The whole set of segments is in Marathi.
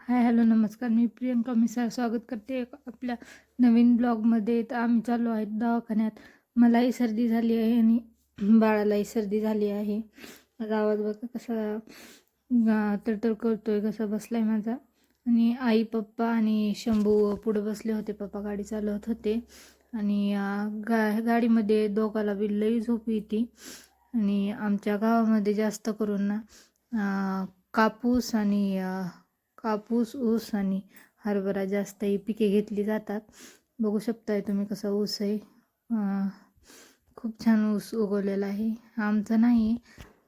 हाय हॅलो नमस्कार. मी प्रियंका मिसाळ स्वागत करते आपल्या नवीन ब्लॉगमध्ये. तर आम्ही चाललो आहेत दवाखान्यात. मलाही सर्दी झाली आहे आणि बाळालाही सर्दी झाली आहे. माझा आवाज बघा कसा तडतड करतोय, कसा बसलाय माझा. आणि आई पप्पा आणि शंभू पुढे बसले होते. पप्पा गाडी चालवत होते आणि गाडीमध्ये दोघाला बी लई झोप येते. आणि आमच्या गावामध्ये जास्त करून ना कापूस आणि कापूस, ऊस आणि हरभरा जास्त ही पिके घेतली जातात. बघू शकताय तुम्ही कसा ऊस आहे. खूप छान ऊस उगवलेला आहे. आमचा नाही,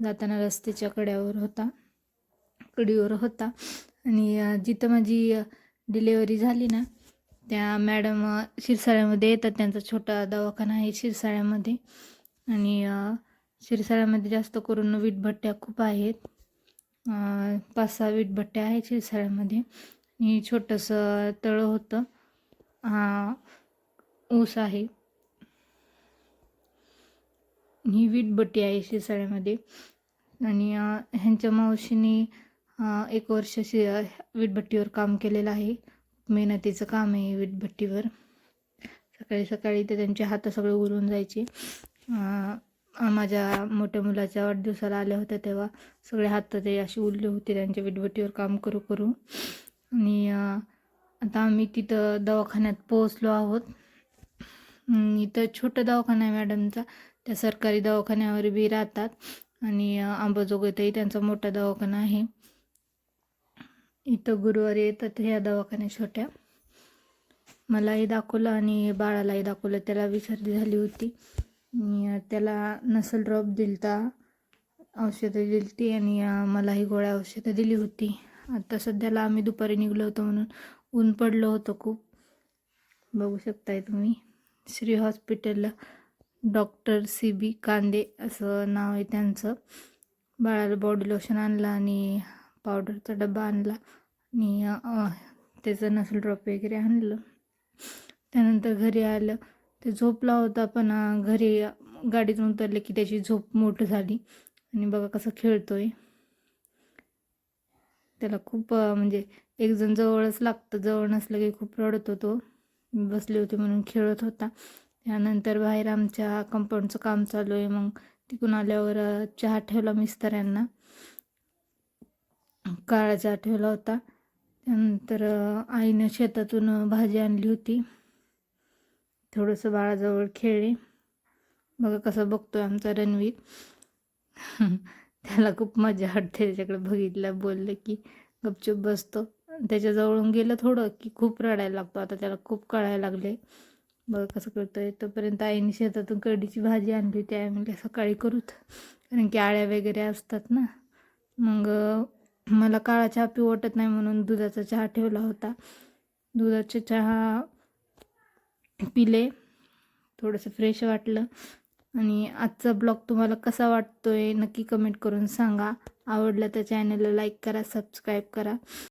जाताना रस्त्याच्या कडीवर होता. आणि जिथं माझी डिलेवरी झाली ना, त्या मॅडम शिरसाळ्यामध्ये येतात. त्यांचा छोटा दवाखाना आहे शिरसाळ्यामध्ये. आणि शिरसाळ्यामध्ये जास्त करून वीटभट्ट्या खूप आहेत. 5-6 वीटभट्ट्या आहेत शिरसाळ्यामध्ये. आणि छोटंसं तळं होतं. ऊस आहे. ही वीटभट्टी आहे शिरसाळ्यामध्ये. आणि ह्यांच्या मावशीने 1 वर्ष वीटभट्टीवर काम केलेलं आहे. मेहनतीचं काम आहे वीटभट्टीवर. सकाळी सकाळी ते त्यांचे हात सगळे उरून जायचे. माझ्या मोठ्या मुलाच्या वाढदिवसाला आल्या होत्या तेव्हा सगळे हात ते असे उरले होते त्यांच्या वीटभट्टीवर काम करू करू. आणि आता आम्ही तिथं दवाखान्यात पोहोचलो आहोत. इथं छोटं दवाखाना आहे मॅडमचा. त्या सरकारी दवाखान्यावर बी राहतात. आणि अंबाजोगाईतही त्यांचा मोठा दवाखाना आहे. इथं गुरुवारी येतात ह्या दवाखान्यात छोट्या. मलाही दाखवलं आणि बाळालाही दाखवलं. त्याला बी सर्दी झाली होती. त्याला नसल ड्रॉप दिलता, औषधं दिलती आणि मलाही गोळ्या औषधं दिली होती. आता सध्याला आम्ही दुपारी निघलो होतो म्हणून ऊन पडलं होतं खूप. बघू शकताय तुम्ही. श्री हॉस्पिटलला डॉक्टर CB कांदे असं नाव आहे त्यांचं. बाळाला बॉडी लोशन आणलं आणि पावडरचा डबा आणला आणि त्याचं नसल ड्रॉप वगैरे आणलं. त्यानंतर घरी आलं. ते झोपला होता, पण घरी गाडीतून उतरले की त्याची झोप मोठी झाली. आणि बघा कसं खेळतोय. त्याला खूप म्हणजे एक जण जवळच लागतं, जवळ नसलं की खूप रडत होतो. बसले होते म्हणून खेळत होता. त्यानंतर बाहेर आमच्या कंपाऊंडचं काम चालू आहे. मग तिकडून आल्यावर चहा ठेवला मिस्टरांना, काळा चहा ठेवला होता. त्यानंतर आईनं शेतातून भाजी आणली होती. थोडंसं बाळाजवळ खेळले. बघा कसं बघतोय आमचा रणवीर. त्याला खूप मजा वाटते त्याच्याकडे बघितलं, बोललं की गपचूप बसतो. त्याच्याजवळून गेलं थोडं की खूप रडायला लागतो. आता त्याला खूप कळायला लागले. बघा कसं करतोय. तोपर्यंत आईने शेतातून करडीची भाजी आणली होती. आई म्हणजे सकाळी करूत, कारण की आळ्या वगैरे असतात ना. मग मला काळा चहा पिऊ वाटत नाही म्हणून दुधाचा चहा ठेवला होता. दुधाचा चहा पिले, थोडंसं फ्रेश वाटलं. आणि आजचा ब्लॉग तुम्हाला कसा वाटतोय नक्की कमेंट करून सांगा. आवडलं तर चॅनलला लाईक करा, सबस्क्राईब करा.